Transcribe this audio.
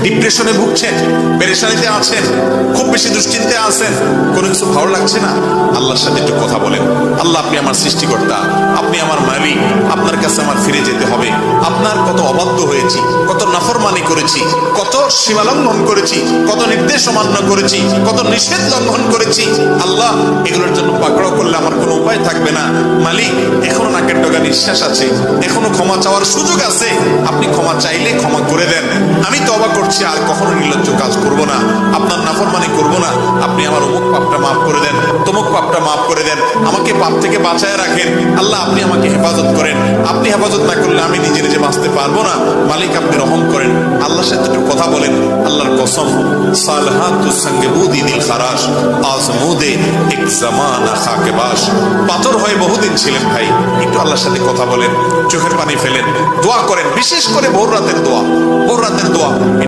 ডিপ্রেশনে ভুগছেন, পেরেশানিতে আছেন, খুব বেশি দুশ্চিন্তায় আছেন, কোনো কিছু ভালো লাগছে না, আল্লাহর সাথে একটু কথা বলেন। আল্লাহ, আপনি আমার সৃষ্টিকর্তা, আপনি আমার মালিক, আপনার কাছে আমার ফিরে যেতে হবে। আপনার কত অবাধ্য হয়েছি, কত নাফরমানি করেছি, কত সীমা লঙ্ঘন করেছি, কত নির্দেশ অমান্য করেছি, কত নিষেধ লঙ্ঘন করেছি। আল্লাহ, এগুলোর জন্য পাকড়াও করলে আমার কোনো উপায় থাকবে না। মালিক, এখনো নাকের ডগা নিঃশ্বাস আছে, এখনো ক্ষমা চাওয়ার সুযোগ আছে। আপনি ক্ষমা চাইলে ক্ষমা করে দেন। আমি তওবা করছি, আর কখনো নির্লজ্জ কাজ করব না, আপনার নাফরমানি করব না। আপনি আমার অমুক পাপটা মাফ করে দেন, তমুক পাপটা মাফ করে দেন, আমাকে পাপ থেকে বাঁচায় রাখেন। আল্লাহ, আপনি আমাকে হেফাজত করেন। আপনি হেফাজত না করলে আমি নিজে নিজে বাঁচতে পারবো না। মালিক, আপনি রহম করেন। আল্লাহর সাথে একটু কথা বলেন। আল্লাহর কসম, সালহাতুস সঙ্গে বুদি দিল খারাস, আজমুদে এক জামানা খাকে বাস। পাথর হয়ে বহুদিন ছিলেন ভাই, একটু আল্লাহর সাথে কথা বলেন, চোখের পানি ফেলেন, দোয়া করেন, বিশেষ করে ভোর রাতের দোয়া, ভোর রাতের দোয়া।